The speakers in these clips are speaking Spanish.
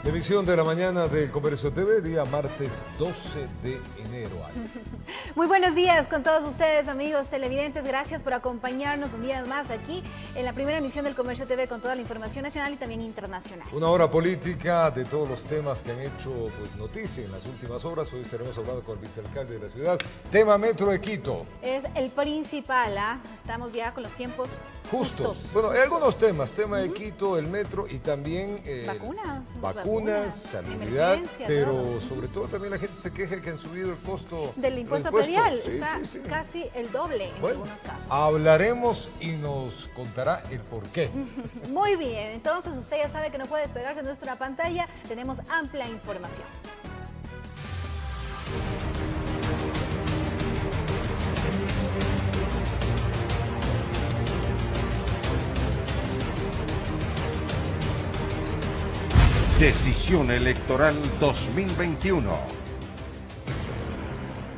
Emisión de la mañana del Comercio TV, día martes 12 de enero. Muy buenos días con todos ustedes, amigos televidentes. Gracias por acompañarnos un día más aquí en la primera emisión del Comercio TV con toda la información nacional y también internacional. Una hora política de todos los temas que han hecho noticia en las últimas horas. Hoy estaremos hablando con el vicealcalde de la ciudad. Tema Metro de Quito. Es el principal, Estamos ya con los tiempos justos. Bueno, hay algunos temas, tema de Quito, el metro y también vacunas, salubridad, pero sobre todo también la gente se queja que han subido el costo del impuesto predial. Sí, está sí. casi el doble en algunos casos. Hablaremos y nos contará el porqué. Muy bien, entonces usted ya sabe que no puede despegarse de nuestra pantalla, tenemos amplia información. Decisión Electoral 2021.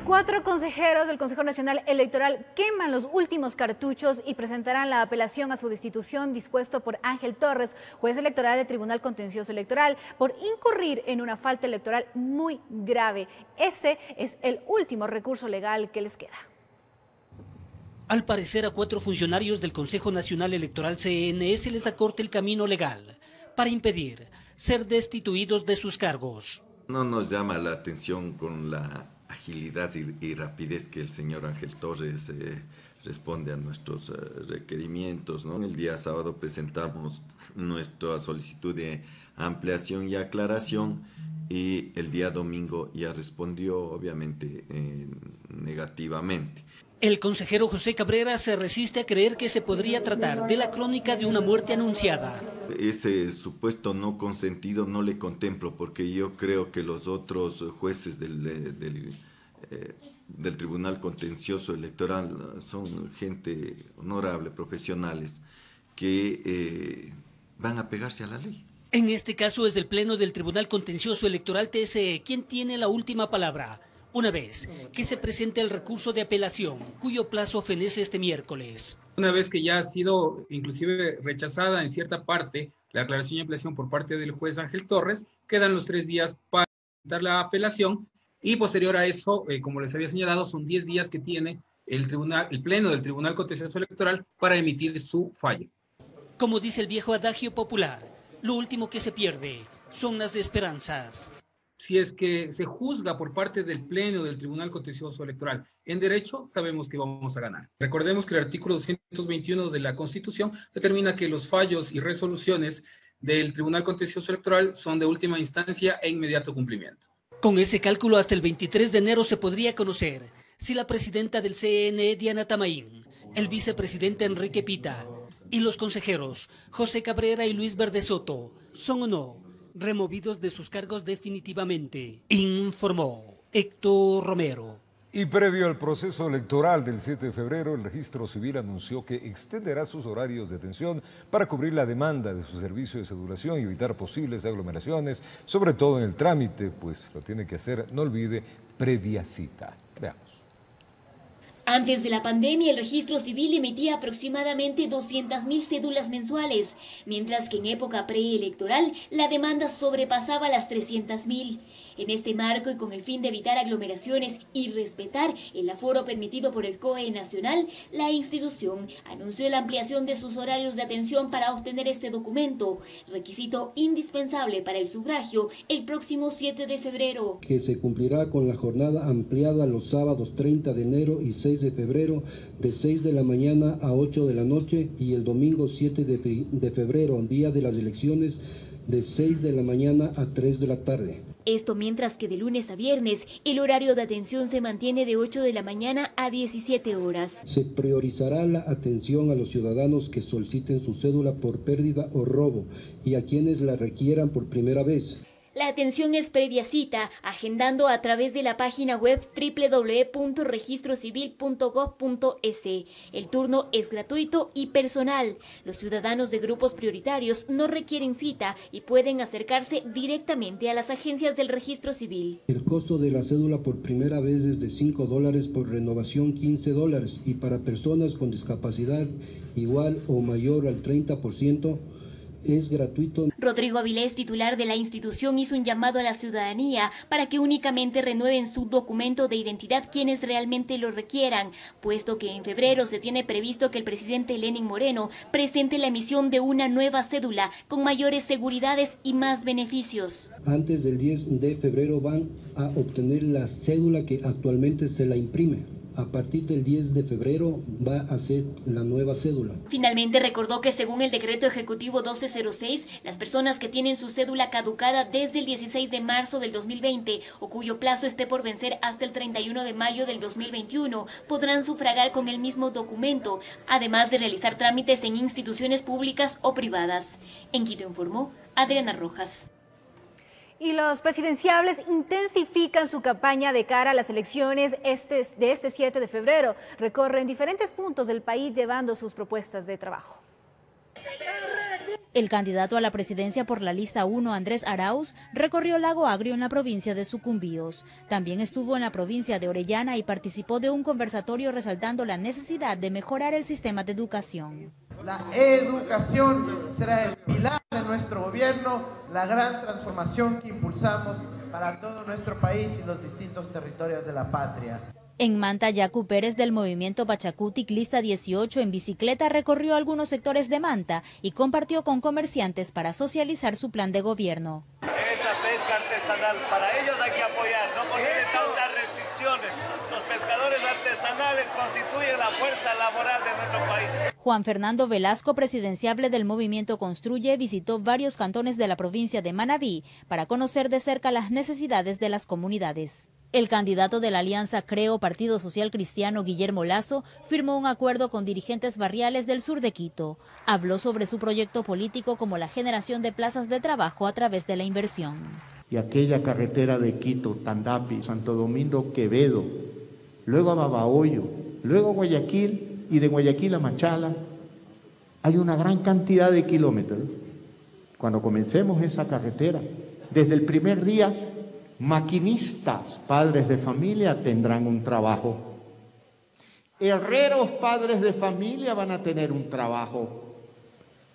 4 consejeros del Consejo Nacional Electoral queman los últimos cartuchos y presentarán la apelación a su destitución dispuesto por Ángel Torres, juez electoral del Tribunal Contencioso Electoral, por incurrir en una falta electoral muy grave. Ese es el último recurso legal que les queda. Al parecer, a 4 funcionarios del Consejo Nacional Electoral CNE se les acorta el camino legal para impedir ser destituidos de sus cargos. No nos llama la atención con la agilidad y rapidez que el señor Ángel Torres responde a nuestros requerimientos, ¿no? El día sábado presentamos nuestra solicitud de ampliación y aclaración y el día domingo ya respondió obviamente negativamente. El consejero José Cabrera se resiste a creer que se podría tratar de la crónica de una muerte anunciada. Ese supuesto no consentido no le contemplo porque yo creo que los otros jueces del Tribunal Contencioso Electoral son gente honorable, profesionales, que van a pegarse a la ley. En este caso es el Pleno del Tribunal Contencioso Electoral TSE quien tiene la última palabra, una vez que se presente el recurso de apelación, cuyo plazo fenece este miércoles. Una vez que ya ha sido inclusive rechazada en cierta parte la aclaración y ampliación por parte del juez Ángel Torres, quedan los 3 días para presentar la apelación y posterior a eso, como les había señalado, son 10 días que tiene el Pleno del Tribunal Contencioso Electoral para emitir su fallo. Como dice el viejo adagio popular, lo último que se pierde son las esperanzas. Si es que se juzga por parte del Pleno del Tribunal Contencioso Electoral en derecho, sabemos que vamos a ganar. Recordemos que el artículo 221 de la Constitución determina que los fallos y resoluciones del Tribunal Contencioso Electoral son de última instancia e inmediato cumplimiento. Con ese cálculo, hasta el 23 de enero se podría conocer si la presidenta del CNE, Diana Tamaín, el vicepresidente Enrique Pita y los consejeros José Cabrera y Luis Verde Soto son o no removidos de sus cargos definitivamente, informó Héctor Romero. Y previo al proceso electoral del 7 de febrero, el Registro Civil anunció que extenderá sus horarios de atención para cubrir la demanda de su servicio de cedulación y evitar posibles aglomeraciones, sobre todo en el trámite, pues lo tiene que hacer, no olvide, previa cita. Veamos. Antes de la pandemia, el registro civil emitía aproximadamente 200.000 cédulas mensuales, mientras que en época preelectoral la demanda sobrepasaba las 300.000. En este marco y con el fin de evitar aglomeraciones y respetar el aforo permitido por el COE nacional, la institución anunció la ampliación de sus horarios de atención para obtener este documento, requisito indispensable para el sufragio el próximo 7 de febrero. Que se cumplirá con la jornada ampliada los sábados 30 de enero y 6 de febrero de 6 de la mañana a 8 de la noche y el domingo 7 de febrero, día de las elecciones, de 6 de la mañana a 3 de la tarde. Esto mientras que de lunes a viernes el horario de atención se mantiene de 8 de la mañana a 17 horas. Se priorizará la atención a los ciudadanos que soliciten su cédula por pérdida o robo y a quienes la requieran por primera vez. La atención es previa cita, agendando a través de la página web www.registrocivil.gov.es. El turno es gratuito y personal. Los ciudadanos de grupos prioritarios no requieren cita y pueden acercarse directamente a las agencias del registro civil. El costo de la cédula por primera vez es de $5, por renovación $15 y para personas con discapacidad igual o mayor al 30%, es gratuito. Rodrigo Avilés, titular de la institución, hizo un llamado a la ciudadanía para que únicamente renueven su documento de identidad quienes realmente lo requieran, puesto que en febrero se tiene previsto que el presidente Lenín Moreno presente la emisión de una nueva cédula con mayores seguridades y más beneficios. Antes del 10 de febrero van a obtener la cédula que actualmente se la imprime. A partir del 10 de febrero va a ser la nueva cédula. Finalmente recordó que según el decreto ejecutivo 1206, las personas que tienen su cédula caducada desde el 16 de marzo del 2020 o cuyo plazo esté por vencer hasta el 31 de mayo del 2021 podrán sufragar con el mismo documento, además de realizar trámites en instituciones públicas o privadas. En Quito informó Adriana Rojas. Y los presidenciables intensifican su campaña de cara a las elecciones de este 7 de febrero. Recorren diferentes puntos del país llevando sus propuestas de trabajo. El candidato a la presidencia por la lista 1, Andrés Arauz, recorrió Lago Agrio en la provincia de Sucumbíos. También estuvo en la provincia de Orellana y participó de un conversatorio resaltando la necesidad de mejorar el sistema de educación. La educación será el pilar de nuestro gobierno, la gran transformación que impulsamos para todo nuestro país y los distintos territorios de la patria. En Manta, Yacu Pérez del movimiento Pachacutic Lista 18 en bicicleta recorrió algunos sectores de Manta y compartió con comerciantes para socializar su plan de gobierno. Esa pesca artesanal, para ellos hay que apoyar, no ponerle tantas restricciones. Los pescadores artesanales constituyen la fuerza laboral de nuestro país. Juan Fernando Velasco, presidenciable del movimiento Construye, visitó varios cantones de la provincia de Manabí para conocer de cerca las necesidades de las comunidades. El candidato de la Alianza Creo Partido Social Cristiano, Guillermo Lazo, firmó un acuerdo con dirigentes barriales del sur de Quito. Habló sobre su proyecto político como la generación de plazas de trabajo a través de la inversión. Y aquella carretera de Quito, Tandapi, Santo Domingo, Quevedo, luego a Babahoyo, luego a Guayaquil y de Guayaquil a Machala, hay una gran cantidad de kilómetros. Cuando comencemos esa carretera, desde el primer día, maquinistas, padres de familia, tendrán un trabajo. Herreros, padres de familia, van a tener un trabajo.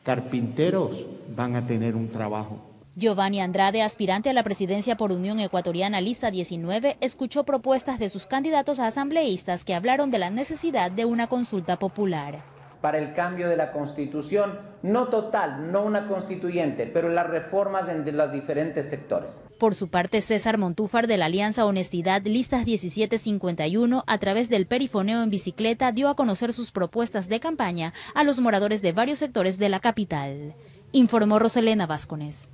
Carpinteros van a tener un trabajo. Giovanni Andrade, aspirante a la presidencia por Unión Ecuatoriana Lista 19, escuchó propuestas de sus candidatos a asambleístas que hablaron de la necesidad de una consulta popular. Para el cambio de la Constitución, no total, no una constituyente, pero las reformas en los diferentes sectores. Por su parte, César Montúfar de la Alianza Honestidad Listas 1751, a través del perifoneo en bicicleta, dio a conocer sus propuestas de campaña a los moradores de varios sectores de la capital. Informó Roselena Vázquez.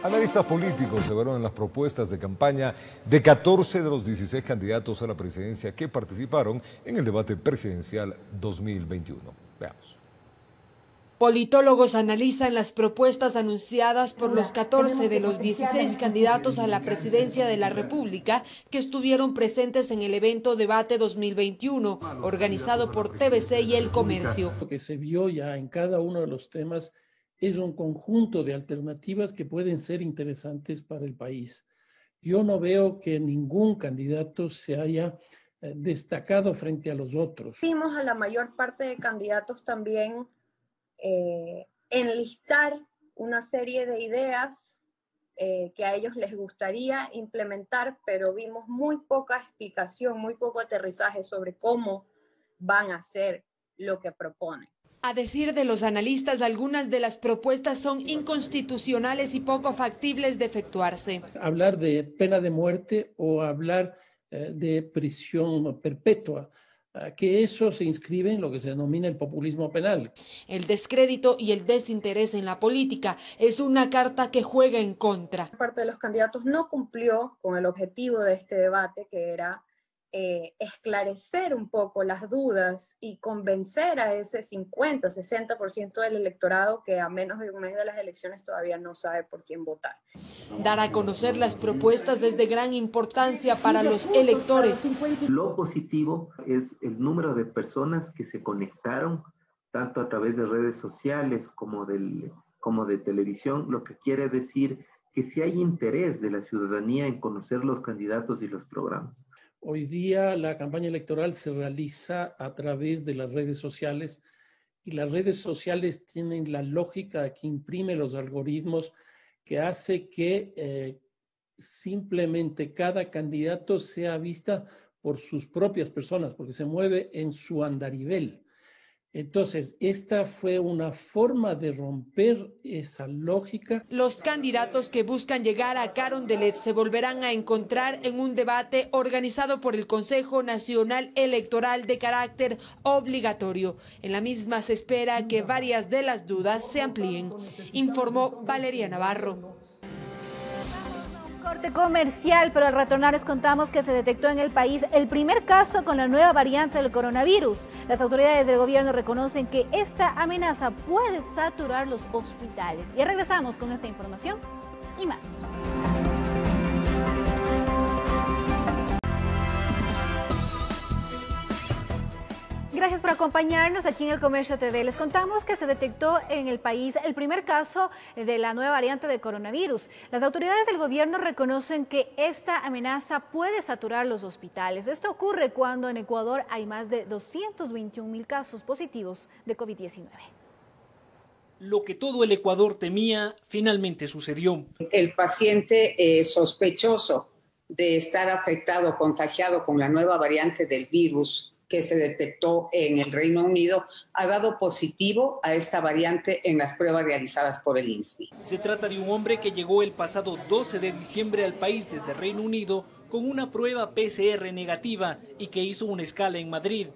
Analistas políticos evaluaron las propuestas de campaña de 14 de los 16 candidatos a la presidencia que participaron en el debate presidencial 2021. Veamos. Politólogos analizan las propuestas anunciadas por los 14 de los 16 candidatos a la presidencia de la República que estuvieron presentes en el evento Debate 2021, organizado por TVC y El Comercio. Lo que se vio ya en cada uno de los temas es un conjunto de alternativas que pueden ser interesantes para el país. Yo no veo que ningún candidato se haya destacado frente a los otros. Vimos a la mayor parte de candidatos también enlistar una serie de ideas que a ellos les gustaría implementar, pero vimos muy poca explicación, muy poco aterrizaje sobre cómo van a hacer lo que proponen. A decir de los analistas, algunas de las propuestas son inconstitucionales y poco factibles de efectuarse. Hablar de pena de muerte o hablar de prisión perpetua, que eso se inscribe en lo que se denomina el populismo penal. El descrédito y el desinterés en la política es una carta que juega en contra. Parte de los candidatos no cumplió con el objetivo de este debate, que era esclarecer un poco las dudas y convencer a ese 50-60% del electorado que a menos de un mes de las elecciones todavía no sabe por quién votar. Dar a conocer las propuestas es de gran importancia para los electores. Lo positivo es el número de personas que se conectaron tanto a través de redes sociales como de televisión, lo que quiere decir que si hay interés de la ciudadanía en conocer los candidatos y los programas. Hoy día la campaña electoral se realiza a través de las redes sociales y las redes sociales tienen la lógica que imprime los algoritmos que hace que simplemente cada candidato sea vista por sus propias personas, porque se mueve en su andarivel. Entonces, esta fue una forma de romper esa lógica. Los candidatos que buscan llegar a Carondelet se volverán a encontrar en un debate organizado por el Consejo Nacional Electoral de carácter obligatorio. En la misma se espera que varias de las dudas se amplíen, informó Valeria Navarro. Corte comercial, pero al retornar les contamos que se detectó en el país el primer caso con la nueva variante del coronavirus. Las autoridades del gobierno reconocen que esta amenaza puede saturar los hospitales. Ya regresamos con esta información y más. Gracias por acompañarnos aquí en El Comercio TV. Les contamos que se detectó en el país el primer caso de la nueva variante de coronavirus. Las autoridades del gobierno reconocen que esta amenaza puede saturar los hospitales. Esto ocurre cuando en Ecuador hay más de 221,000 casos positivos de COVID-19. Lo que todo el Ecuador temía finalmente sucedió. El paciente sospechoso de estar afectado o contagiado con la nueva variante del virus que se detectó en el Reino Unido, ha dado positivo a esta variante en las pruebas realizadas por el INSPI. Se trata de un hombre que llegó el pasado 12 de diciembre al país desde Reino Unido con una prueba PCR negativa y que hizo una escala en Madrid.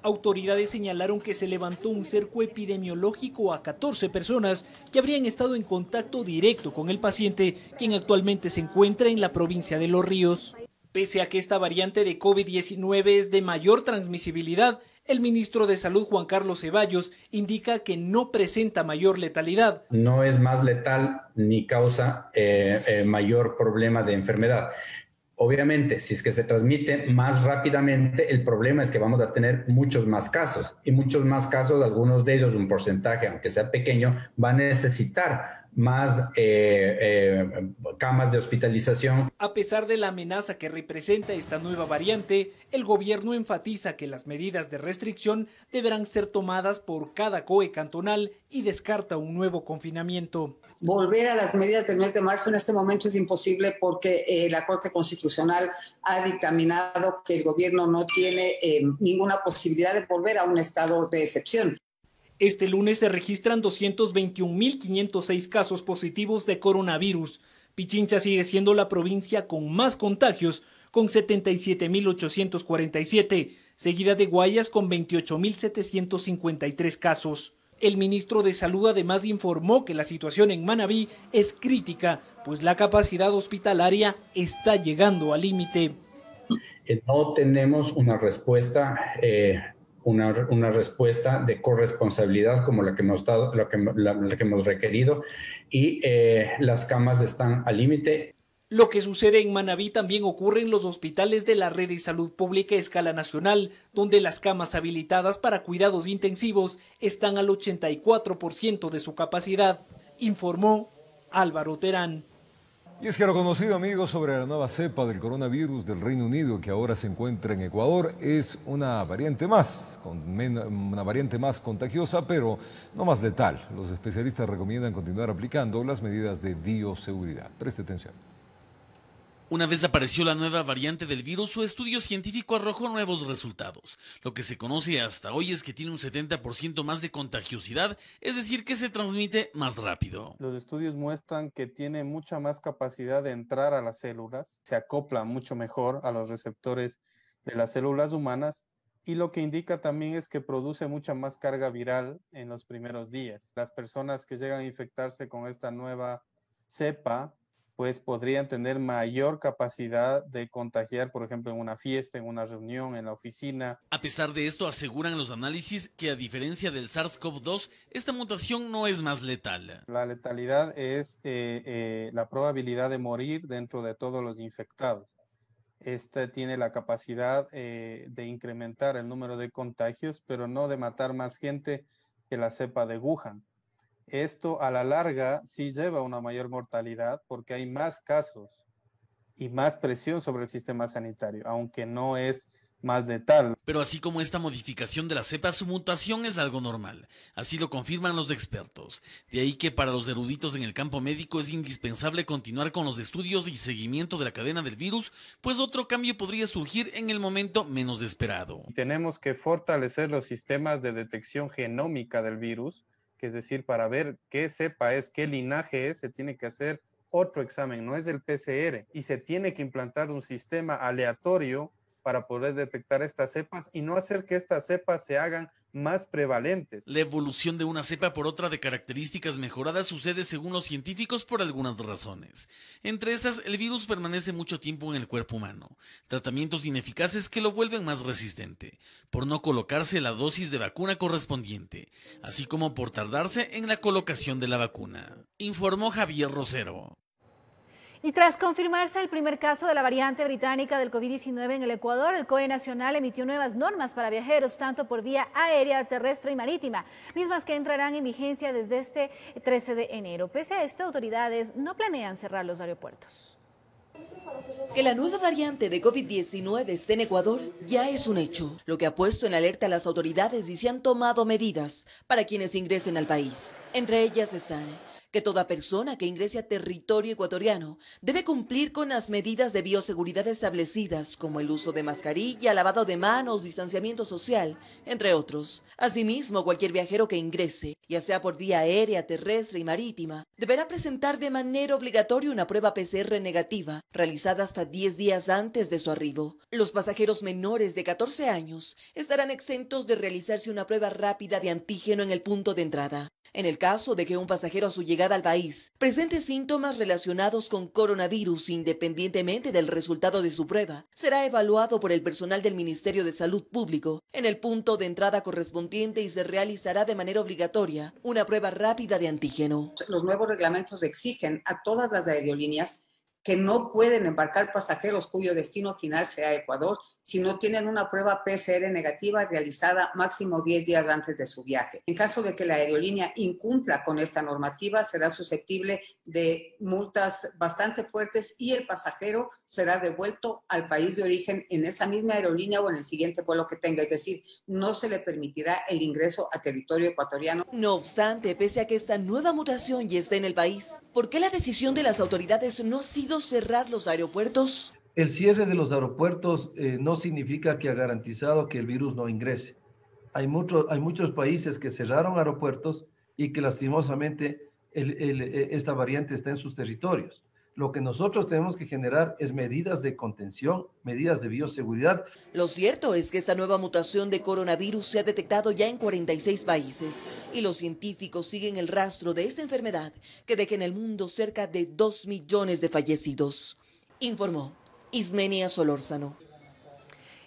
Autoridades señalaron que se levantó un cerco epidemiológico a 14 personas que habrían estado en contacto directo con el paciente, quien actualmente se encuentra en la provincia de Los Ríos. Pese a que esta variante de COVID-19 es de mayor transmisibilidad, el ministro de Salud, Juan Carlos Ceballos, indica que no presenta mayor letalidad. No es más letal ni causa mayor problema de enfermedad. Obviamente, si es que se transmite más rápidamente, el problema es que vamos a tener muchos más casos. Y muchos más casos, algunos de ellos, un porcentaje, aunque sea pequeño, va a necesitar más camas de hospitalización. A pesar de la amenaza que representa esta nueva variante, el gobierno enfatiza que las medidas de restricción deberán ser tomadas por cada COE cantonal y descarta un nuevo confinamiento. Volver a las medidas del mes de marzo en este momento es imposible porque la Corte Constitucional ha dictaminado que el gobierno no tiene ninguna posibilidad de volver a un estado de excepción. Este lunes se registran 221.506 casos positivos de coronavirus. Pichincha sigue siendo la provincia con más contagios, con 77.847, seguida de Guayas con 28.753 casos. El ministro de Salud además informó que la situación en Manabí es crítica, pues la capacidad hospitalaria está llegando al límite. No tenemos una respuesta una respuesta de corresponsabilidad como la que hemos requerido y las camas están al límite. Lo que sucede en Manabí también ocurre en los hospitales de la red de salud pública a escala nacional, donde las camas habilitadas para cuidados intensivos están al 84% de su capacidad, informó Álvaro Terán. Y es que lo conocido, amigos, sobre la nueva cepa del coronavirus del Reino Unido que ahora se encuentra en Ecuador es una variante más contagiosa, pero no más letal. Los especialistas recomiendan continuar aplicando las medidas de bioseguridad. Preste atención. Una vez apareció la nueva variante del virus, su estudio científico arrojó nuevos resultados. Lo que se conoce hasta hoy es que tiene un 70% más de contagiosidad, es decir, que se transmite más rápido. Los estudios muestran que tiene mucha más capacidad de entrar a las células, se acopla mucho mejor a los receptores de las células humanas y lo que indica también es que produce mucha más carga viral en los primeros días. Las personas que llegan a infectarse con esta nueva cepa pues podrían tener mayor capacidad de contagiar, por ejemplo, en una fiesta, en una reunión, en la oficina. A pesar de esto, aseguran los análisis que a diferencia del SARS-CoV-2, esta mutación no es más letal. La letalidad es la probabilidad de morir dentro de todos los infectados. Esta tiene la capacidad de incrementar el número de contagios, pero no de matar más gente que la cepa de Wuhan. Esto a la larga sí lleva a una mayor mortalidad porque hay más casos y más presión sobre el sistema sanitario, aunque no es más letal. Pero así como esta modificación de la cepa, su mutación es algo normal. Así lo confirman los expertos. De ahí que para los eruditos en el campo médico es indispensable continuar con los estudios y seguimiento de la cadena del virus, pues otro cambio podría surgir en el momento menos esperado. Tenemos que fortalecer los sistemas de detección genómica del virus, que es decir, para ver qué cepa es, qué linaje es, se tiene que hacer otro examen, no es el PCR, y se tiene que implantar un sistema aleatorio para poder detectar estas cepas y no hacer que estas cepas se hagan más prevalentes. La evolución de una cepa por otra de características mejoradas sucede según los científicos por algunas razones. Entre esas, el virus permanece mucho tiempo en el cuerpo humano, tratamientos ineficaces que lo vuelven más resistente, por no colocarse la dosis de vacuna correspondiente, así como por tardarse en la colocación de la vacuna, informó Javier Rosero. Y tras confirmarse el primer caso de la variante británica del COVID-19 en el Ecuador, el COE Nacional emitió nuevas normas para viajeros, tanto por vía aérea, terrestre y marítima, mismas que entrarán en vigencia desde este 13 de enero. Pese a esto, autoridades no planean cerrar los aeropuertos. Que la nueva variante de COVID-19 esté en Ecuador ya es un hecho, lo que ha puesto en alerta a las autoridades y se han tomado medidas para quienes ingresen al país. Entre ellas están que toda persona que ingrese a territorio ecuatoriano debe cumplir con las medidas de bioseguridad establecidas, como el uso de mascarilla, lavado de manos, distanciamiento social, entre otros. Asimismo, cualquier viajero que ingrese, ya sea por vía aérea, terrestre y marítima, deberá presentar de manera obligatoria una prueba PCR negativa, realizada hasta 10 días antes de su arribo. Los pasajeros menores de 14 años estarán exentos de realizarse una prueba rápida de antígeno en el punto de entrada. En el caso de que un pasajero a su llegada al país presente síntomas relacionados con coronavirus independientemente del resultado de su prueba, será evaluado por el personal del Ministerio de Salud Público en el punto de entrada correspondiente y se realizará de manera obligatoria una prueba rápida de antígeno. Los nuevos reglamentos exigen a todas las aerolíneas que no pueden embarcar pasajeros cuyo destino final sea Ecuador si no tienen una prueba PCR negativa realizada máximo 10 días antes de su viaje. En caso de que la aerolínea incumpla con esta normativa, será susceptible de multas bastante fuertes y el pasajero será devuelto al país de origen en esa misma aerolínea o en el siguiente vuelo que tenga. Es decir, no se le permitirá el ingreso a territorio ecuatoriano. No obstante, pese a que esta nueva mutación ya está en el país, ¿por qué la decisión de las autoridades no ha sido cerrar los aeropuertos? El cierre de los aeropuertos no significa que ha garantizado que el virus no ingrese. Hay muchos países que cerraron aeropuertos y que lastimosamente esta variante está en sus territorios. Lo que nosotros tenemos que generar es medidas de contención, medidas de bioseguridad. Lo cierto es que esta nueva mutación de coronavirus se ha detectado ya en 46 países y los científicos siguen el rastro de esta enfermedad que deja en el mundo cerca de 2 millones de fallecidos. Informó Ismenia Solórzano.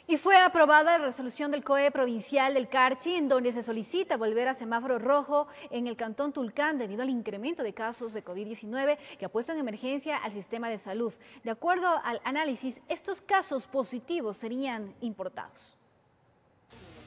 Y fue aprobada la resolución del COE provincial del Carchi, en donde se solicita volver a semáforo rojo en el cantón Tulcán debido al incremento de casos de COVID-19 que ha puesto en emergencia al sistema de salud. De acuerdo al análisis, estos casos positivos serían importados.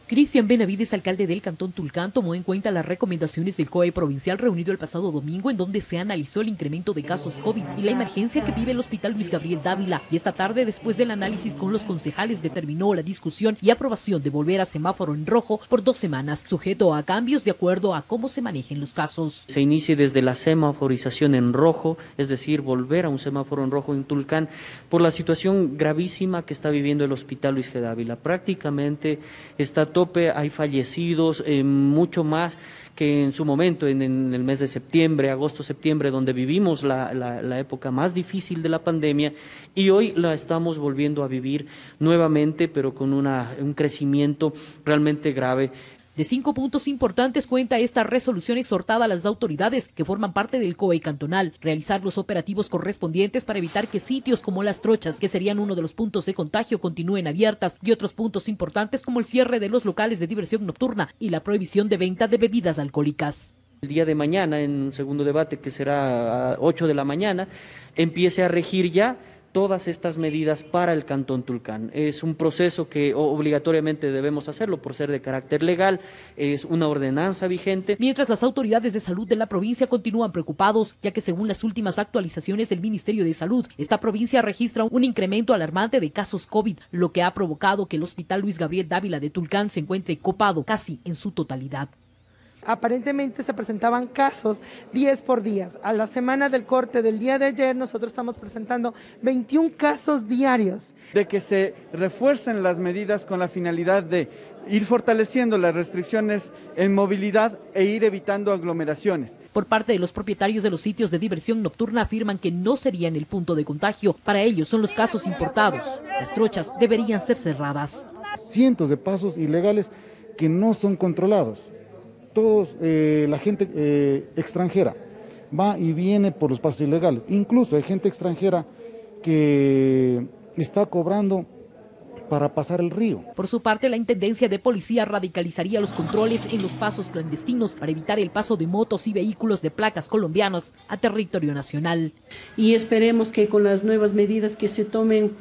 Cristian Benavides, alcalde del Cantón Tulcán, tomó en cuenta las recomendaciones del COE provincial reunido el pasado domingo, en donde se analizó el incremento de casos COVID y la emergencia que vive el Hospital Luis Gabriel Dávila. Y esta tarde, después del análisis con los concejales, determinó la discusión y aprobación de volver a semáforo en rojo por 2 semanas, sujeto a cambios de acuerdo a cómo se manejen los casos. Se inicie desde la semaforización en rojo, es decir, volver a un semáforo en rojo en Tulcán, por la situación gravísima que está viviendo el Hospital Luis G. Dávila. Prácticamente está tope, hay fallecidos, mucho más que en su momento, en el mes de septiembre, agosto-septiembre, donde vivimos la época más difícil de la pandemia, y hoy la estamos volviendo a vivir nuevamente, pero con un crecimiento realmente grave. De 5 puntos importantes cuenta esta resolución, exhortada a las autoridades que forman parte del COE cantonal, realizar los operativos correspondientes para evitar que sitios como Las Trochas, que serían uno de los puntos de contagio, continúen abiertas, y otros puntos importantes como el cierre de los locales de diversión nocturna y la prohibición de venta de bebidas alcohólicas. El día de mañana, en un segundo debate que será a 8 de la mañana, empiece a regir ya todas estas medidas para el Cantón Tulcán. Es un proceso que obligatoriamente debemos hacerlo por ser de carácter legal, es una ordenanza vigente. Mientras las autoridades de salud de la provincia continúan preocupados, ya que según las últimas actualizaciones del Ministerio de Salud, esta provincia registra un incremento alarmante de casos COVID, lo que ha provocado que el Hospital Luis Gabriel Dávila de Tulcán se encuentre copado casi en su totalidad. Aparentemente se presentaban casos 10 por día. A la semana del corte del día de ayer nosotros estamos presentando 21 casos diarios. De que se refuercen las medidas con la finalidad de ir fortaleciendo las restricciones en movilidad e ir evitando aglomeraciones. Por parte de los propietarios de los sitios de diversión nocturna afirman que no serían el punto de contagio. Para ellos son los casos importados. Las trochas deberían ser cerradas. Cientos de pasos ilegales que no son controlados. Todos, la gente extranjera va y viene por los pasos ilegales. Incluso hay gente extranjera que está cobrando para pasar el río. Por su parte, la Intendencia de Policía radicalizaría los controles en los pasos clandestinos para evitar el paso de motos y vehículos de placas colombianas a territorio nacional. Y esperemos que con las nuevas medidas que se tomen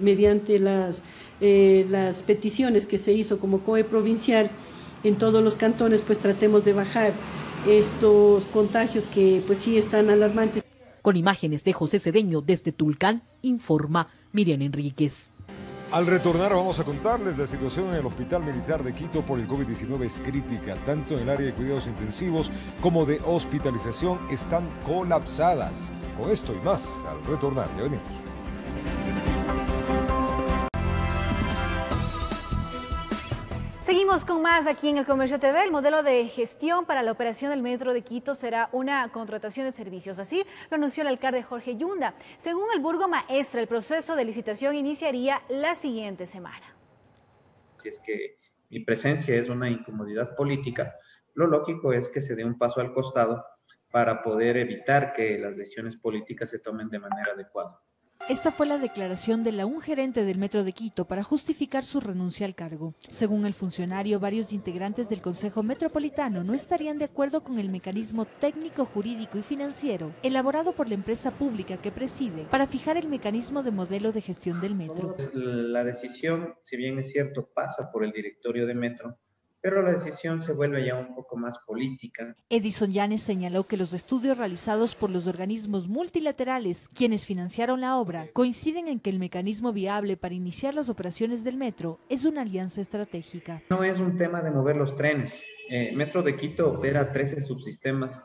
mediante las peticiones que se hizo como COE provincial, en todos los cantones, pues tratemos de bajar estos contagios que pues sí están alarmantes. Con imágenes de José Cedeño desde Tulcán, informa Miriam Enríquez. Al retornar vamos a contarles la situación en el Hospital Militar de Quito por el COVID-19 es crítica, tanto en el área de cuidados intensivos como de hospitalización están colapsadas. Con esto y más, al retornar, ya venimos. Seguimos con más aquí en El Comercio TV. El modelo de gestión para la operación del Metro de Quito será una contratación de servicios. Así lo anunció el alcalde Jorge Yunda. Según el burgomaestre, el proceso de licitación iniciaría la siguiente semana. Si es que mi presencia es una incomodidad política, lo lógico es que se dé un paso al costado para poder evitar que las decisiones políticas se tomen de manera adecuada. Esta fue la declaración de un gerente del Metro de Quito para justificar su renuncia al cargo. Según el funcionario, varios integrantes del Consejo Metropolitano no estarían de acuerdo con el mecanismo técnico, jurídico y financiero elaborado por la empresa pública que preside para fijar el mecanismo de modelo de gestión del metro. La decisión, si bien es cierto, pasa por el directorio de Metro, pero la decisión se vuelve ya un poco más política. Edison Llanes señaló que los estudios realizados por los organismos multilaterales, quienes financiaron la obra, coinciden en que el mecanismo viable para iniciar las operaciones del metro es una alianza estratégica. No es un tema de mover los trenes. Metro de Quito opera 13 subsistemas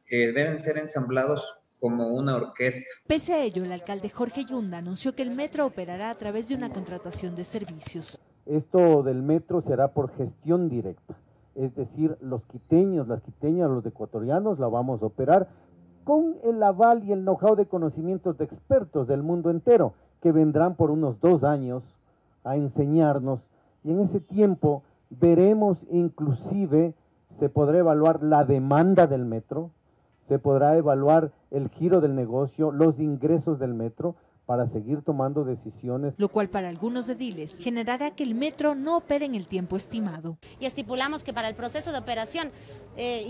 que deben ser ensamblados como una orquesta. Pese a ello, el alcalde Jorge Yunda anunció que el metro operará a través de una contratación de servicios. Esto del metro se hará por gestión directa, es decir, los quiteños, las quiteñas, los ecuatorianos la vamos a operar con el aval y el know-how de conocimientos de expertos del mundo entero que vendrán por unos 2 años a enseñarnos y en ese tiempo veremos inclusive, se podrá evaluar la demanda del metro, se podrá evaluar el giro del negocio, los ingresos del metro, para seguir tomando decisiones. Lo cual para algunos ediles generará que el metro no opere en el tiempo estimado. Y estipulamos que para el proceso de operación,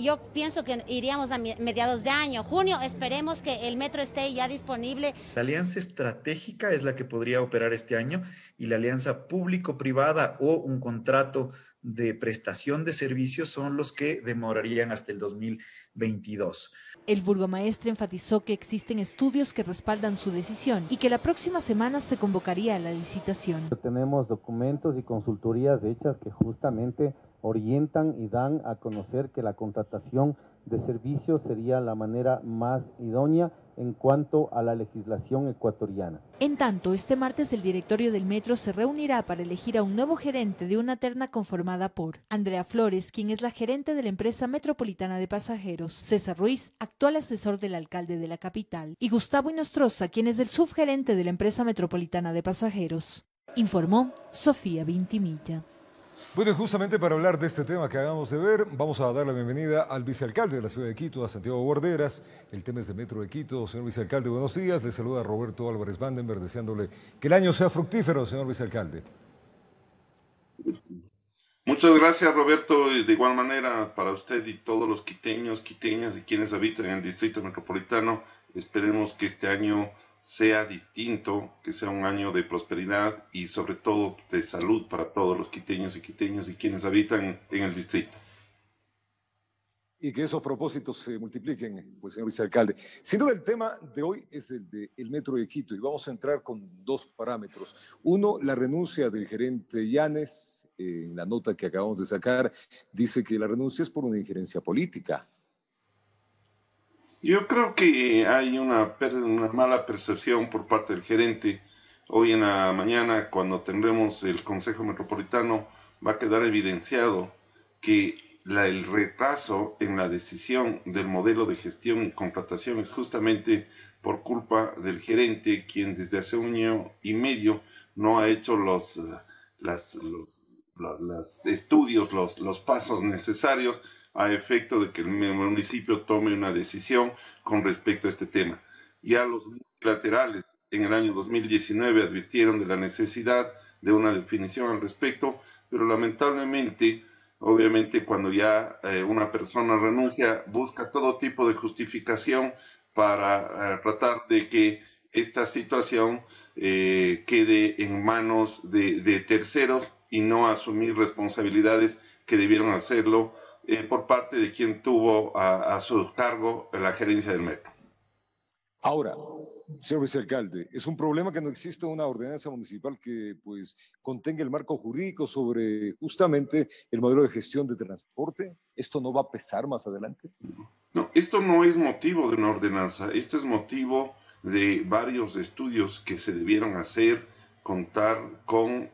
yo pienso que iríamos a mediados de año, junio, esperemos que el metro esté ya disponible. La alianza estratégica es la que podría operar este año y la alianza público-privada o un contrato de prestación de servicios son los que demorarían hasta el 2022. El burgomaestre enfatizó que existen estudios que respaldan su decisión y que la próxima semana se convocaría a la licitación. Tenemos documentos y consultorías hechas que justamente orientan y dan a conocer que la contratación de servicios sería la manera más idónea en cuanto a la legislación ecuatoriana. En tanto, este martes el directorio del metro se reunirá para elegir a un nuevo gerente de una terna conformada por Andrea Flores, quien es la gerente de la empresa metropolitana de pasajeros, César Ruiz, actual asesor del alcalde de la capital, y Gustavo Inostroza, quien es el subgerente de la empresa metropolitana de pasajeros. Informó Sofía Vintimilla. Bueno, justamente para hablar de este tema que acabamos de ver, vamos a dar la bienvenida al vicealcalde de la ciudad de Quito, a Santiago Guarderas. El tema es de Metro de Quito. Señor vicealcalde, buenos días. Le saluda Roberto Álvarez Vandenberg, deseándole que el año sea fructífero, señor vicealcalde. Muchas gracias, Roberto. De igual manera, para usted y todos los quiteños, quiteñas y quienes habitan en el Distrito Metropolitano, esperemos que este año sea distinto, que sea un año de prosperidad y sobre todo de salud para todos los quiteños y quienes habitan en el distrito. Y que esos propósitos se multipliquen, pues, señor vicealcalde. Sin duda, el tema de hoy es el del Metro de Quito y vamos a entrar con dos parámetros. Uno, la renuncia del gerente Yanes. En la nota que acabamos de sacar, dice que la renuncia es por una injerencia política. Yo creo que hay una mala percepción por parte del gerente. Hoy en la mañana, cuando tendremos el Consejo Metropolitano, va a quedar evidenciado que el retraso en la decisión del modelo de gestión y contratación es justamente por culpa del gerente, quien desde hace 1 año y medio no ha hecho los estudios, los pasos necesarios a efecto de que el municipio tome una decisión con respecto a este tema. Ya los multilaterales en el año 2019 advirtieron de la necesidad de una definición al respecto, pero lamentablemente, obviamente, cuando ya una persona renuncia, busca todo tipo de justificación para tratar de que esta situación quede en manos de terceros y no asumir responsabilidades que debieron hacerlo por parte de quien tuvo a su cargo la gerencia del metro. Ahora, señor vicealcalde, es un problema que no exista una ordenanza municipal que pues contenga el marco jurídico sobre justamente el modelo de gestión de transporte. ¿Esto no va a pesar más adelante? No, esto no es motivo de una ordenanza, esto es motivo de varios estudios que se debieron hacer, contar con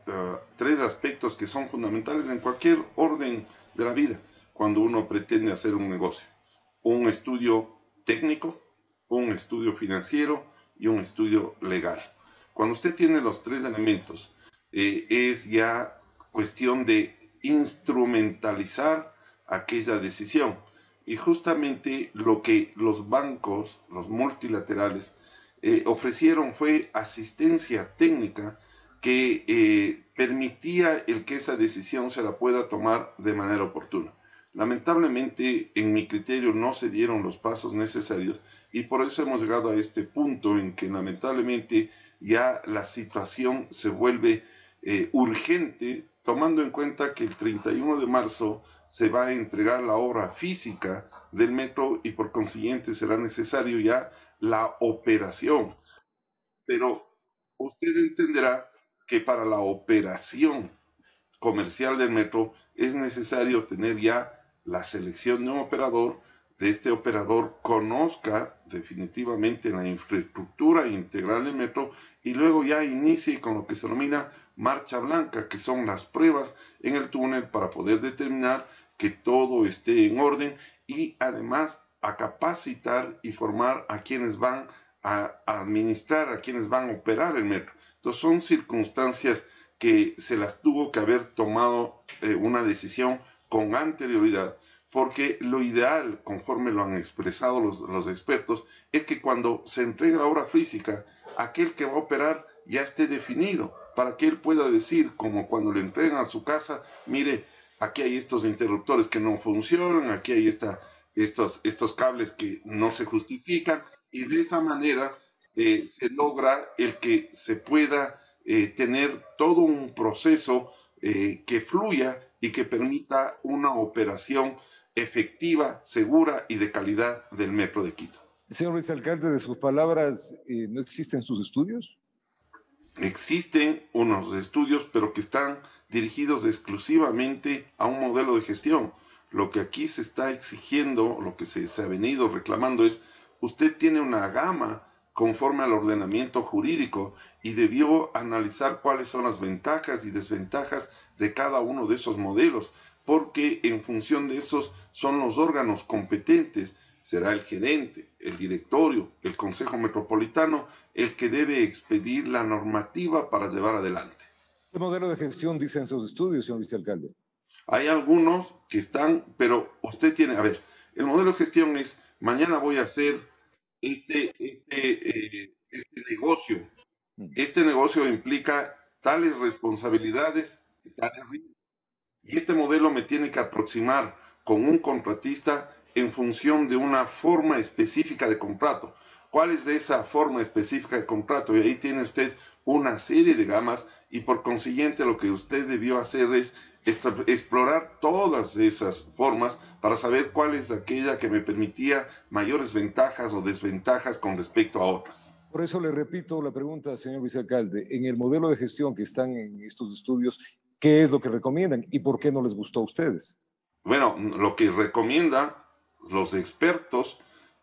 3 aspectos que son fundamentales en cualquier orden de la vida cuando uno pretende hacer un negocio. Un estudio técnico, un estudio financiero y un estudio legal. Cuando usted tiene los 3 elementos, es ya cuestión de instrumentalizar aquella decisión. Y justamente lo que los bancos, los multilaterales, ofrecieron fue asistencia técnica que permitía el que esa decisión se la pueda tomar de manera oportuna. Lamentablemente, en mi criterio, no se dieron los pasos necesarios y por eso hemos llegado a este punto en que lamentablemente ya la situación se vuelve urgente, tomando en cuenta que el 31 de marzo se va a entregar la obra física del metro y por consiguiente será necesario ya la operación. Pero usted entenderá que para la operación comercial del metro es necesario tener ya la selección de un operador, de este operador conozca definitivamente la infraestructura integral del metro y luego ya inicie con lo que se denomina marcha blanca, que son las pruebas en el túnel para poder determinar que todo esté en orden y además a capacitar y formar a quienes van a administrar, a quienes van a operar el metro. Entonces son circunstancias que se las tuvo que haber tomado una decisión con anterioridad, porque lo ideal, conforme lo han expresado los expertos, es que cuando se entregue la obra física, aquel que va a operar ya esté definido, para que él pueda decir, como cuando le entregan a su casa, mire, aquí hay estos interruptores que no funcionan, aquí hay estos cables que no se justifican, y de esa manera se logra el que se pueda tener todo un proceso que fluya y que permita una operación efectiva, segura y de calidad del metro de Quito. Señor vicealcalde, de sus palabras, ¿no existen sus estudios? Existen unos estudios, pero que están dirigidos exclusivamente a un modelo de gestión. Lo que aquí se está exigiendo, lo que se ha venido reclamando es, usted tiene una gama conforme al ordenamiento jurídico y debió analizar cuáles son las ventajas y desventajas de cada uno de esos modelos, porque en función de esos son los órganos competentes, será el gerente, el directorio, el Consejo Metropolitano, el que debe expedir la normativa para llevar adelante. ¿Qué modelo de gestión dicen sus estudios, señor vicealcalde? Hay algunos que están, pero usted tiene, a ver, el modelo de gestión es, mañana voy a hacer este negocio. Este negocio implica tales responsabilidades y tales riesgos. Y este modelo me tiene que aproximar con un contratista en función de una forma específica de contrato. cuál es esa forma específica de contrato, y ahí tiene usted una serie de gamas, y por consiguiente lo que usted debió hacer es explorar todas esas formas para saber cuál es aquella que me permitía mayores ventajas o desventajas con respecto a otras. Por eso le repito la pregunta, señor vicealcalde, en el modelo de gestión que están en estos estudios, ¿qué es lo que recomiendan y por qué no les gustó a ustedes? Bueno, lo que recomiendan los expertos,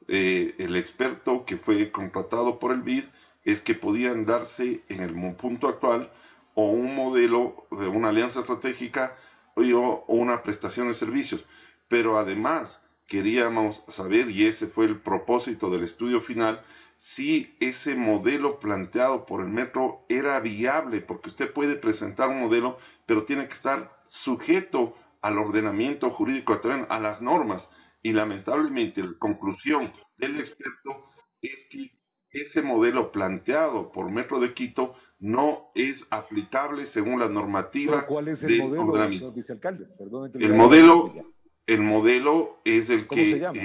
el experto que fue contratado por el BID, es que podían darse en el punto actual o un modelo de una alianza estratégica o una prestación de servicios. Pero además queríamos saber, y ese fue el propósito del estudio final, si ese modelo planteado por el metro era viable, porque usted puede presentar un modelo, pero tiene que estar sujeto al ordenamiento jurídico ecuatoriano, a las normas. Y lamentablemente la conclusión del experto es que ese modelo planteado por Metro de Quito no es aplicable según la normativa. ¿Pero cuál es el modelo, señor vicealcalde? El modelo es el ¿Cómo se llama?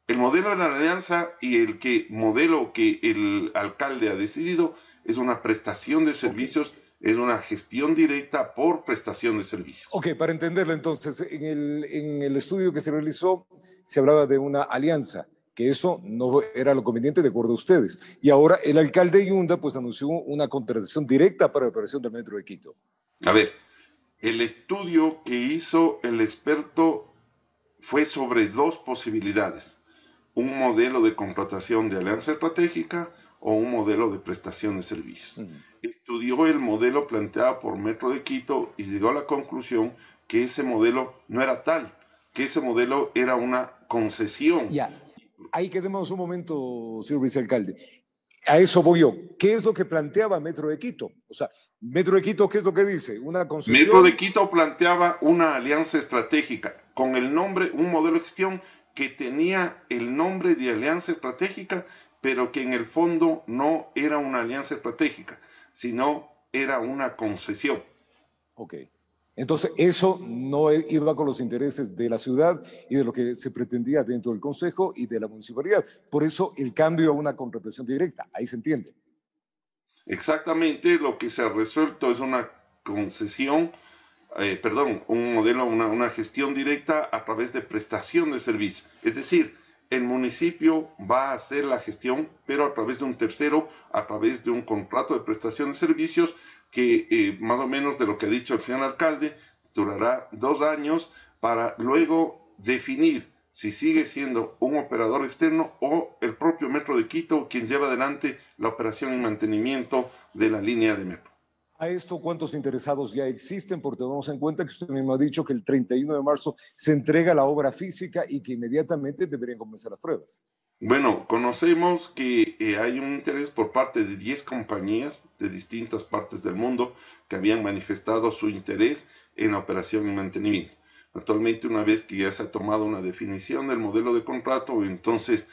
El modelo de la alianza y modelo que el alcalde ha decidido es una prestación de servicios, es una gestión directa por prestación de servicios. Ok, para entenderlo entonces, en el estudio que se realizó se hablaba de una alianza, que eso no era lo conveniente de acuerdo a ustedes. Y ahora el alcalde Yunda pues anunció una contratación directa para la operación del Metro de Quito. A ver, el estudio que hizo el experto fue sobre dos posibilidades: un modelo de contratación de alianza estratégica o un modelo de prestación de servicios. Estudió el modelo planteado por Metro de Quito y llegó a la conclusión que ese modelo no era tal, que ese modelo era una concesión. Ya, ahí quedemos un momento, señor vicealcalde. A eso voy yo. ¿Qué es lo que planteaba Metro de Quito? O sea, Metro de Quito, ¿qué es lo que dice? ¿Una concesión? Metro de Quito planteaba una alianza estratégica con el nombre, un modelo de gestión que tenía el nombre de alianza estratégica, pero que en el fondo no era una alianza estratégica, sino era una concesión. Ok. Entonces, eso no iba con los intereses de la ciudad y de lo que se pretendía dentro del Consejo y de la municipalidad. Por eso, el cambio a una contratación directa. Ahí se entiende. Exactamente, lo que se ha resuelto es una concesión, un modelo, una gestión directa a través de prestación de servicios. Es decir, el municipio va a hacer la gestión, pero a través de un tercero, a través de un contrato de prestación de servicios que más o menos de lo que ha dicho el señor alcalde, durará 2 años para luego definir si sigue siendo un operador externo o el propio Metro de Quito quien lleva adelante la operación y mantenimiento de la línea de metro. A esto, ¿cuántos interesados ya existen? Porque tenemos en cuenta que usted mismo ha dicho que el 31 de marzo se entrega la obra física y que inmediatamente deberían comenzar las pruebas. Bueno, conocemos que hay un interés por parte de 10 compañías de distintas partes del mundo que habían manifestado su interés en la operación y mantenimiento. Actualmente, una vez que ya se ha tomado una definición del modelo de contrato, entonces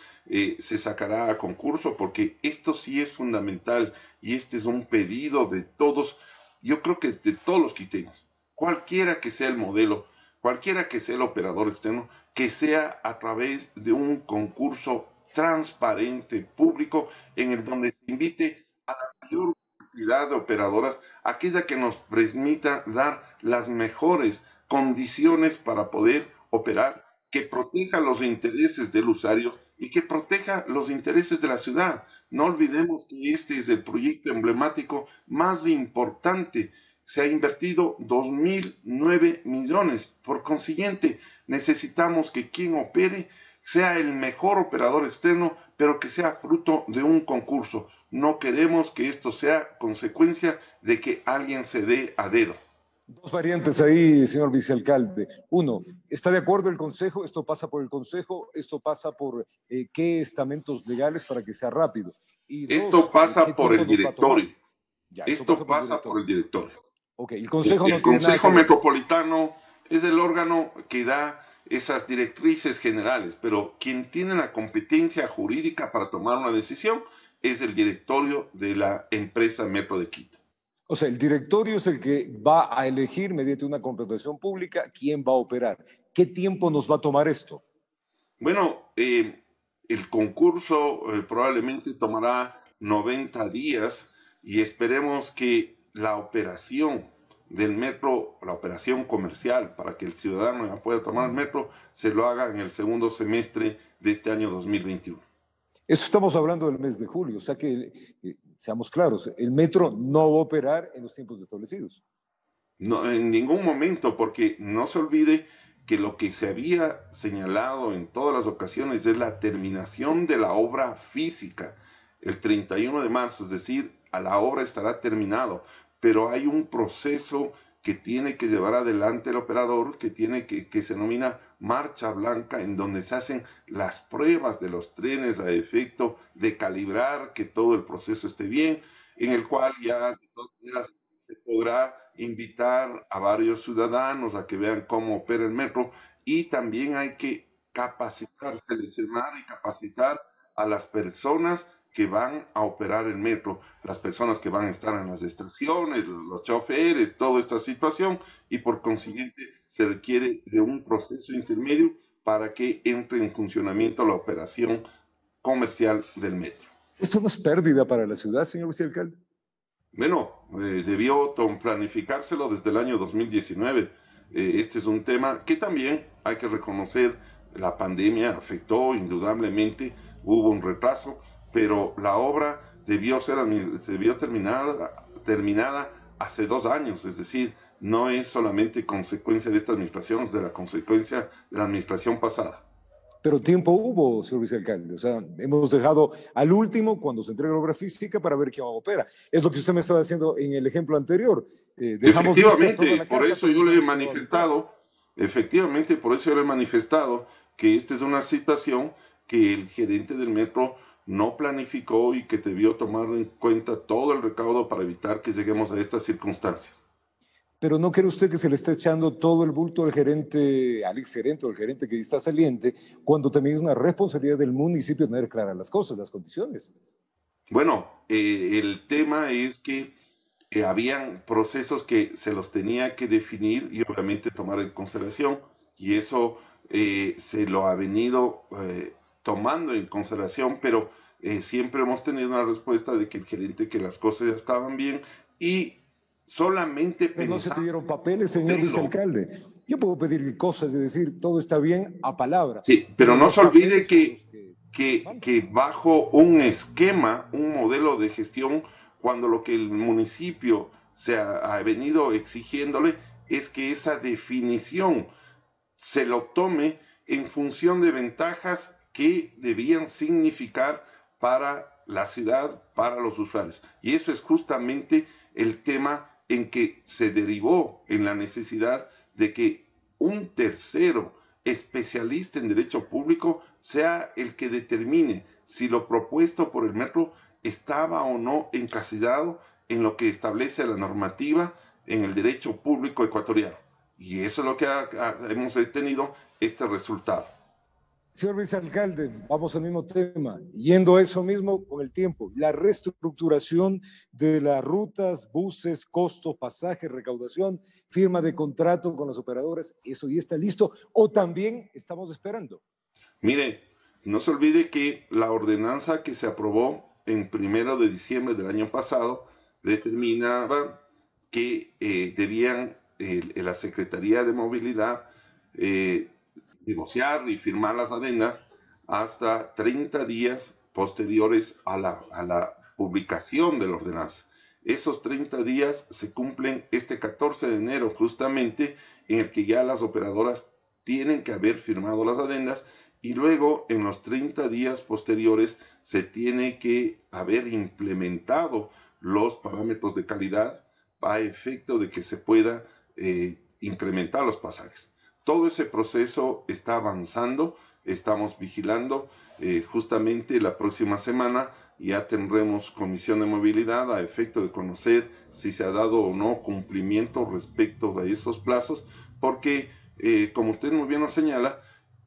se sacará a concurso, porque esto sí es fundamental y este es un pedido de todos, yo creo que de todos los quiteños, cualquiera que sea el modelo, cualquiera que sea el operador externo, que sea a través de un concurso transparente, público, en el donde se invite a la mayor cantidad de operadoras, aquella que nos permita dar las mejores condiciones para poder operar, que proteja los intereses del usuario y que proteja los intereses de la ciudad. No olvidemos que este es el proyecto emblemático más importante. Se ha invertido 2.009 millones. Por consiguiente, necesitamos que quien opere sea el mejor operador externo, pero que sea fruto de un concurso. No queremos que esto sea consecuencia de que alguien se dé a dedo. Dos variantes ahí, señor vicealcalde. Uno, ¿está de acuerdo el Consejo? ¿Esto pasa por el Consejo? ¿Esto pasa por qué estamentos legales para que sea rápido? Y dos, esto pasa por el directorio. Esto pasa por el directorio. Ok, el Consejo el Consejo Metropolitano es el órgano que da esas directrices generales, pero quien tiene la competencia jurídica para tomar una decisión es el directorio de la empresa Metro de Quito. O sea, el directorio es el que va a elegir mediante una contratación pública quién va a operar. ¿Qué tiempo nos va a tomar esto? Bueno, el concurso probablemente tomará 90 días y esperemos que la operación del metro, la operación comercial para que el ciudadano ya pueda tomar el metro, se lo haga en el segundo semestre de este año 2021. Eso estamos hablando del mes de julio, o sea que, seamos claros, el metro no va a operar en los tiempos establecidos. No, en ningún momento, porque no se olvide que lo que se había señalado en todas las ocasiones es la terminación de la obra física el 31 de marzo, es decir, a la obra estará terminado, pero hay un proceso que tiene que llevar adelante el operador, que se denomina marcha blanca, en donde se hacen las pruebas de los trenes a efecto de calibrar que todo el proceso esté bien, en el cual ya de todas maneras se podrá invitar a varios ciudadanos a que vean cómo opera el metro, y también hay que capacitar, seleccionar y capacitar a las personas que van a operar el metro, las personas que van a estar en las estaciones, los choferes, toda esta situación, y por consiguiente se requiere de un proceso intermedio para que entre en funcionamiento la operación comercial del metro. ¿Esto no es pérdida para la ciudad, señor vicealcalde? Bueno, debió planificárselo desde el año 2019. Este es un tema que también hay que reconocer, la pandemia afectó indudablemente, hubo un retraso, pero la obra debió terminada hace 2 años, es decir, no es solamente consecuencia de esta administración, es de la consecuencia de la administración pasada. Pero tiempo hubo, señor vicealcalde, o sea, hemos dejado al último cuando se entrega la obra física para ver quién opera. Es lo que usted me estaba diciendo en el ejemplo anterior. Efectivamente, por eso yo le he manifestado, que esta es una situación que el gerente del metro no planificó y que debió tomar en cuenta todo el recaudo para evitar que lleguemos a estas circunstancias. Pero ¿no cree usted que se le está echando todo el bulto al gerente, al exgerente o al gerente que está saliente, cuando también es una responsabilidad del municipio tener claras las cosas, las condiciones? Bueno, el tema es que habían procesos que se los tenía que definir y obviamente tomar en consideración, y eso se lo ha venido tomando en consideración, pero siempre hemos tenido una respuesta de que el gerente, que las cosas ya estaban bien, y solamente pensando... No se pidieron papeles, señor vicealcalde. Yo puedo pedir cosas y decir todo está bien a palabra. Sí, pero no se olvide que bajo un esquema, un modelo de gestión, cuando lo que el municipio se ha venido exigiéndole es que esa definición se lo tome en función de ventajas que debían significar para la ciudad, para los usuarios. Y eso es justamente el tema en que se derivó en la necesidad de que un tercero especialista en derecho público sea el que determine si lo propuesto por el metro estaba o no encasillado en lo que establece la normativa en el derecho público ecuatoriano. Y eso es lo que hemos tenido este resultado. Señor vicealcalde, vamos al mismo tema, yendo a eso mismo con el tiempo, la reestructuración de las rutas, buses, costos, pasajes, recaudación, firma de contrato con los operadores, ¿eso ya está listo o también estamos esperando? Mire, no se olvide que la ordenanza que se aprobó en 1 de diciembre del año pasado determinaba que debían la Secretaría de Movilidad negociar y firmar las adendas hasta 30 días posteriores a la publicación de la ordenanza. Esos 30 días se cumplen este 14 de enero justamente, en el que ya las operadoras tienen que haber firmado las adendas, y luego en los 30 días posteriores se tiene que haber implementado los parámetros de calidad a efecto de que se pueda incrementar los pasajes. Todo ese proceso está avanzando, estamos vigilando. Justamente la próxima semana ya tendremos comisión de movilidad a efecto de conocer si se ha dado o no cumplimiento respecto de esos plazos, porque como usted muy bien lo señala,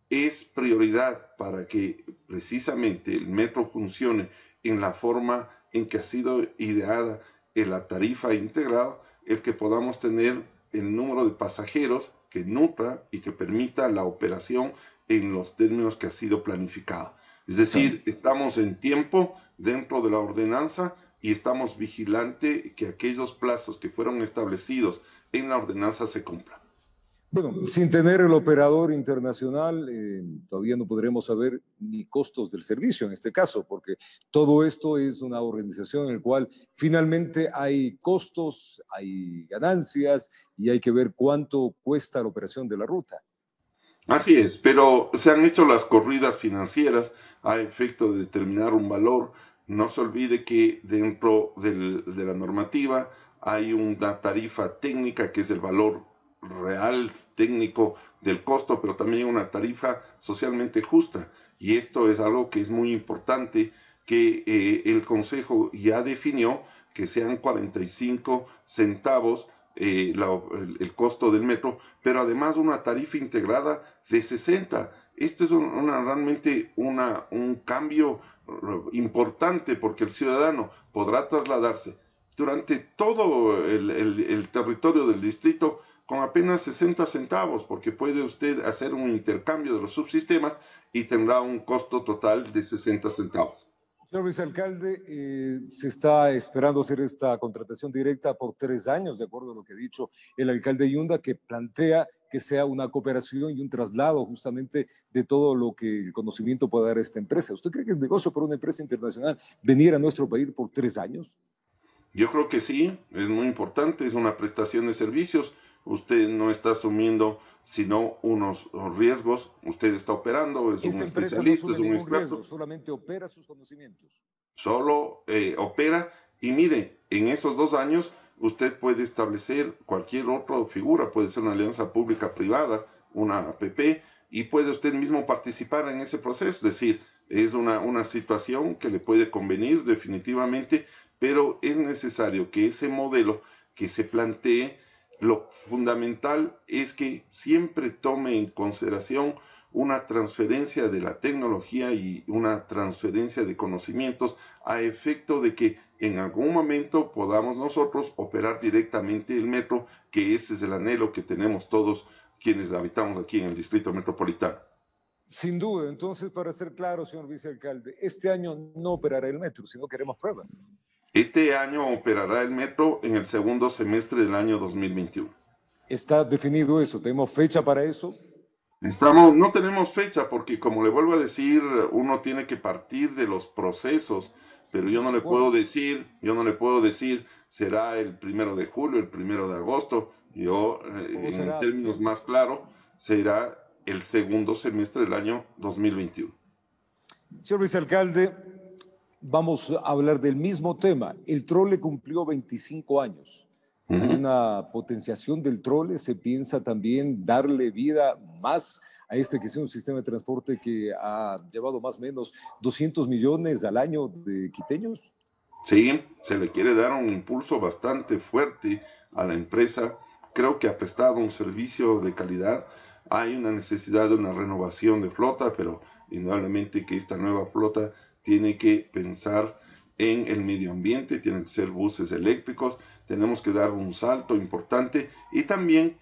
es prioridad para que precisamente el metro funcione en la forma en que ha sido ideada en la tarifa integrada, el que podamos tener el número de pasajeros que nutra y que permita la operación en los términos que ha sido planificado. Es decir, estamos en tiempo dentro de la ordenanza y estamos vigilantes que aquellos plazos que fueron establecidos en la ordenanza se cumplan. Bueno, sin tener el operador internacional, todavía no podremos saber ni costos del servicio en este caso, porque todo esto es una organización en la cual finalmente hay costos, hay ganancias y hay que ver cuánto cuesta la operación de la ruta. Así es, pero se han hecho las corridas financieras a efecto de determinar un valor. No se olvide que dentro de la normativa hay una tarifa técnica que es el valor real técnico del costo, pero también una tarifa socialmente justa. Y esto es algo que es muy importante, que el Consejo ya definió que sean 45 centavos el costo del metro, pero además una tarifa integrada de 60. Esto es realmente un cambio importante, porque el ciudadano podrá trasladarse durante todo el territorio del distrito con apenas 60 centavos, porque puede usted hacer un intercambio de los subsistemas y tendrá un costo total de 60 centavos. Señor vicealcalde, se está esperando hacer esta contratación directa por 3 años, de acuerdo a lo que ha dicho el alcalde Yunda, que plantea que sea una cooperación y un traslado justamente de todo lo que el conocimiento pueda dar a esta empresa. ¿Usted cree que es negocio para una empresa internacional venir a nuestro país por 3 años? Yo creo que sí, es muy importante, es una prestación de servicios. Usted no está asumiendo sino unos riesgos, usted está operando, es un especialista, es un experto. Riesgo, solamente opera sus conocimientos. Solo opera y mire, en esos 2 años usted puede establecer cualquier otra figura, puede ser una alianza pública-privada, una APP, y puede usted mismo participar en ese proceso, es decir, es una situación que le puede convenir definitivamente, pero es necesario que ese modelo que se plantee, lo fundamental es que siempre tome en consideración una transferencia de la tecnología y una transferencia de conocimientos a efecto de que en algún momento podamos nosotros operar directamente el metro, que ese es el anhelo que tenemos todos quienes habitamos aquí en el Distrito Metropolitano. Sin duda, entonces, para ser claro, señor vicealcalde, este año no operará el metro, sino queremos pruebas. Este año operará el metro en el segundo semestre del año 2021. ¿Está definido eso? ¿Tenemos fecha para eso? No tenemos fecha porque, como le vuelvo a decir, uno tiene que partir de los procesos, pero yo no le puedo decir, será el 1 de julio, el 1 de agosto. Yo, en términos más claros, será el segundo semestre del año 2021. Señor vicealcalde, vamos a hablar del mismo tema. El trole cumplió 25 años. Hay una potenciación del trole. Se piensa también darle vida más a este que es un sistema de transporte que ha llevado más o menos 200 millones al año de quiteños. Sí, se le quiere dar un impulso bastante fuerte a la empresa. Creo que ha prestado un servicio de calidad. Hay una necesidad de una renovación de flota, pero indudablemente que esta nueva flota tiene que pensar en el medio ambiente, tienen que ser buses eléctricos, tenemos que dar un salto importante y también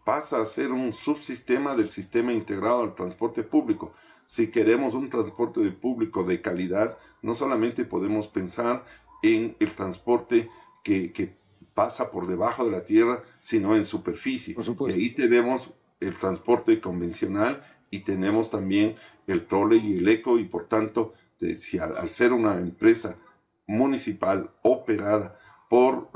pasa a ser un subsistema del sistema integrado al transporte público. Si queremos un transporte público de calidad, no solamente podemos pensar en el transporte que pasa por debajo de la tierra, sino en superficie. Y ahí tenemos el transporte convencional y tenemos también el trole y el eco, y por tanto, si al ser una empresa municipal operada por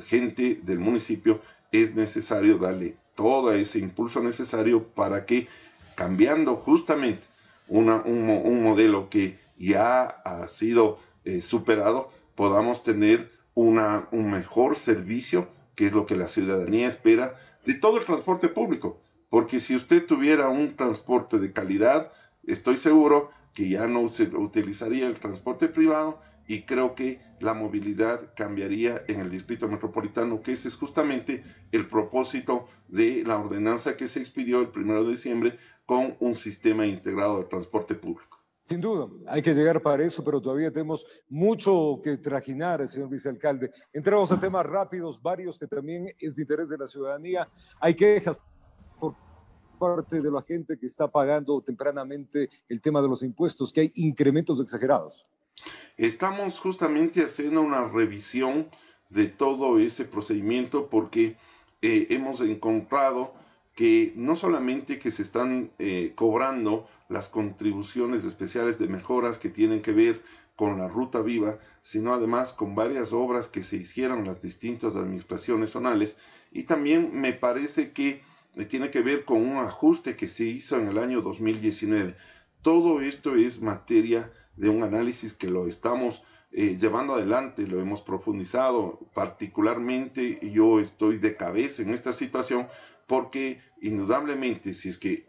gente del municipio, es necesario darle todo ese impulso necesario para que, cambiando justamente un modelo que ya ha sido superado, podamos tener un mejor servicio, que es lo que la ciudadanía espera de todo el transporte público. Porque si usted tuviera un transporte de calidad, estoy seguro que ya no se utilizaría el transporte privado, y creo que la movilidad cambiaría en el Distrito Metropolitano, que ese es justamente el propósito de la ordenanza que se expidió el 1 de diciembre con un sistema integrado de transporte público. Sin duda, hay que llegar para eso, pero todavía tenemos mucho que trajinar, señor vicealcalde. Entramos a temas rápidos, varios que también es de interés de la ciudadanía. Hay quejas por parte de la gente que está pagando tempranamente el tema de los impuestos, que hay incrementos exagerados? Estamos justamente haciendo una revisión de todo ese procedimiento porque hemos encontrado que no solamente que se están cobrando las contribuciones especiales de mejoras que tienen que ver con la ruta viva, sino además con varias obras que se hicieron en las distintas administraciones zonales, y también me parece que tiene que ver con un ajuste que se hizo en el año 2019. Todo esto es materia de un análisis que lo estamos llevando adelante, lo hemos profundizado. Particularmente yo estoy de cabeza en esta situación porque indudablemente si es que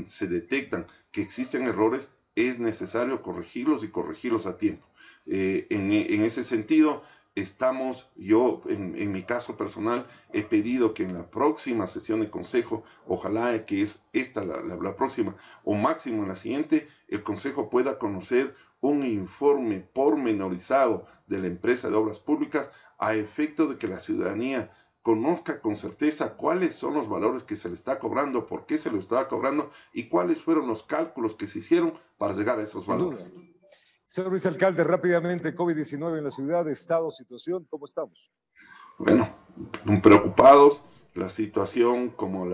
se detectan que existen errores, es necesario corregirlos y corregirlos a tiempo. En ese sentido, yo en mi caso personal, he pedido que en la próxima sesión de consejo, ojalá que es esta la próxima, o máximo en la siguiente, el consejo pueda conocer un informe pormenorizado de la empresa de obras públicas a efecto de que la ciudadanía conozca con certeza cuáles son los valores que se le está cobrando, por qué se lo está cobrando y cuáles fueron los cálculos que se hicieron para llegar a esos valores. Señor vicealcalde, rápidamente, COVID-19 en la ciudad, estado, situación, ¿cómo estamos? Bueno, preocupados, la situación como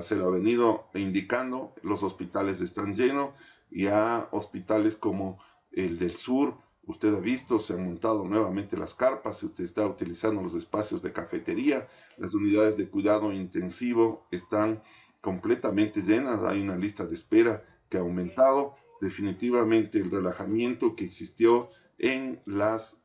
se lo ha venido indicando, los hospitales están llenos, ya hospitales como el del sur, usted ha visto, se han montado nuevamente las carpas, usted está utilizando los espacios de cafetería, las unidades de cuidado intensivo están completamente llenas, hay una lista de espera que ha aumentado. Definitivamente el relajamiento que existió en las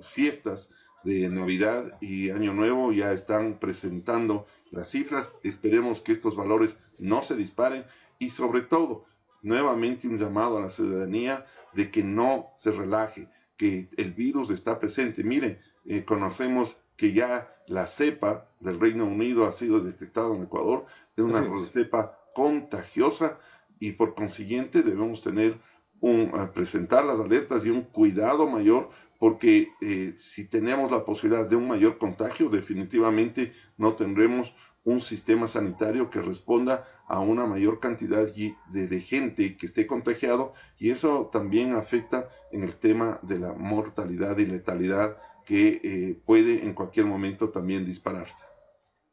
fiestas de Navidad y Año Nuevo ya están presentando las cifras. Esperemos que estos valores no se disparen y sobre todo nuevamente un llamado a la ciudadanía de que no se relaje, que el virus está presente. Mire, conocemos que ya la cepa del Reino Unido ha sido detectada en Ecuador, es una cepa contagiosa y por consiguiente debemos presentar las alertas y un cuidado mayor porque si tenemos la posibilidad de un mayor contagio, definitivamente no tendremos un sistema sanitario que responda a una mayor cantidad de gente que esté contagiado, y eso también afecta en el tema de la mortalidad y letalidad que puede en cualquier momento también dispararse.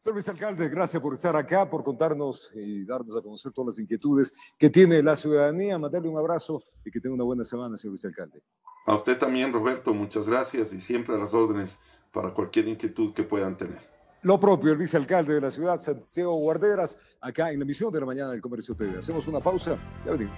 Señor vicealcalde, gracias por estar acá, por contarnos y darnos a conocer todas las inquietudes que tiene la ciudadanía. Mandarle un abrazo y que tenga una buena semana, señor vicealcalde. A usted también, Roberto, muchas gracias y siempre a las órdenes para cualquier inquietud que puedan tener. Lo propio, el vicealcalde de la ciudad, Santiago Guarderas, acá en la emisión de la mañana del Comercio TV. Hacemos una pausa, ya venimos.